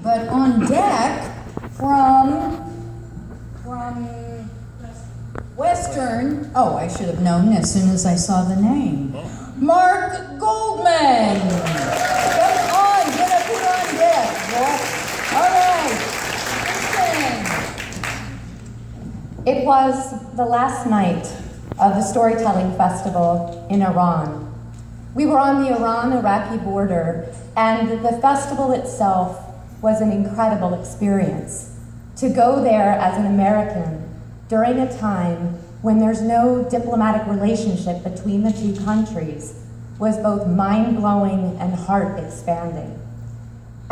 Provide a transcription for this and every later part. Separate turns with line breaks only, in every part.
But on deck from Western, oh, I should have known as soon as I saw the name. Mark Goldman. Come on, get up here on deck. All right. Listen.
It was the last night of the Storytelling Festival in Iran. We were on the Iran-Iraqi border, and the festival itself was an incredible experience. To go there as an American during a time when there's no diplomatic relationship between the two countries was both mind-blowing and heart-expanding.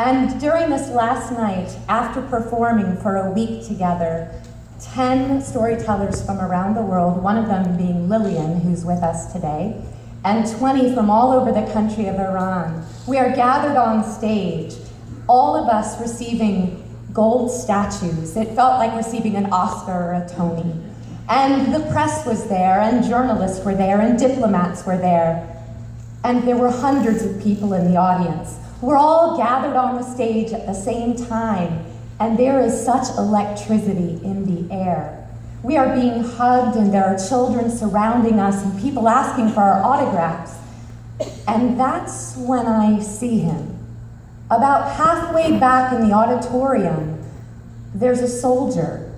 And during this last night, after performing for a week together, 10 storytellers from around the world, one of them being Lillian, who's with us today, and 20 from all over the country of Iran, we are gathered on stage, all of us receiving gold statues. It felt like receiving an Oscar or a Tony. And the press was there, and journalists were there, and diplomats were there. And there were hundreds of people in the audience. We're all gathered on the stage at the same time, and there is such electricity in the air. We are being hugged, and there are children surrounding us, and people asking for our autographs. And that's when I see him. About halfway back in the auditorium, there's a soldier,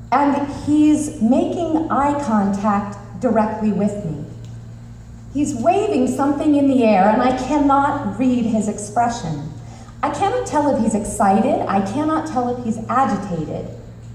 and he's making eye contact directly with me. He's waving something in the air, and I cannot read his expression. I cannot tell if he's excited, I cannot tell if he's agitated,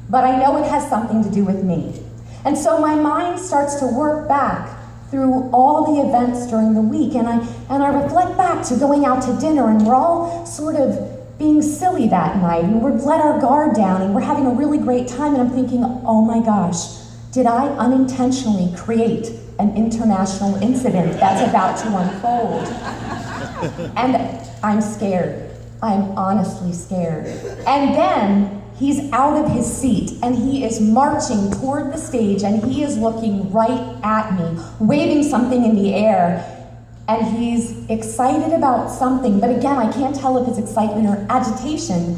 but I know it has something to do with me. And so my mind starts to work back through all the events during the week, and I reflect back to going out to dinner, and we're all sort of being silly that night, and we've let our guard down, and we're having a really great time, and I'm thinking, oh my gosh, did I unintentionally create an international incident that's about to unfold? And I'm scared. I'm honestly scared. And then he's out of his seat, and he is marching toward the stage, and he is looking right at me, waving something in the air, and he's excited about something, but again, I can't tell if it's excitement or agitation.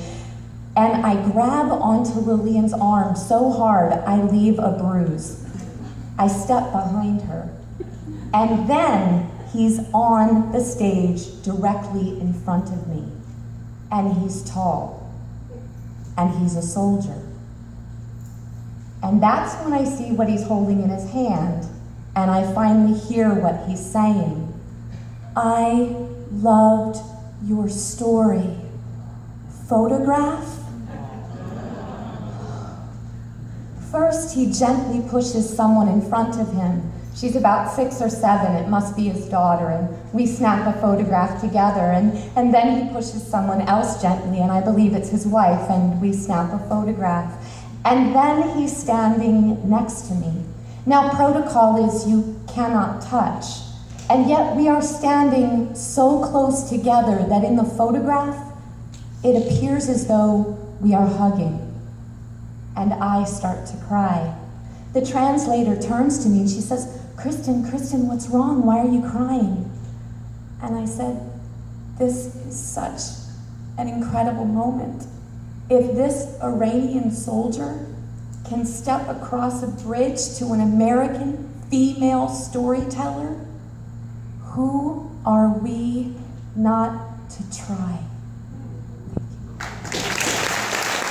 And I grab onto Lillian's arm so hard, I leave a bruise. I step behind her, and then he's on the stage directly in front of me, and he's tall. And he's a soldier. And that's when I see what he's holding in his hand, and I finally hear what he's saying. I loved your story. Photograph? First, he gently pushes someone in front of him. She's about 6 or 7, it must be his daughter, and we snap a photograph together, and then he pushes someone else gently, and I believe it's his wife, and we snap a photograph. And then he's standing next to me. Now, protocol is you cannot touch, and yet we are standing so close together that in the photograph, it appears as though we are hugging, and I start to cry. The translator turns to me and she says, Kristen, what's wrong? Why are you crying? And I said, this is such an incredible moment. If this Iranian soldier can step across a bridge to an American female storyteller, who are we not to try?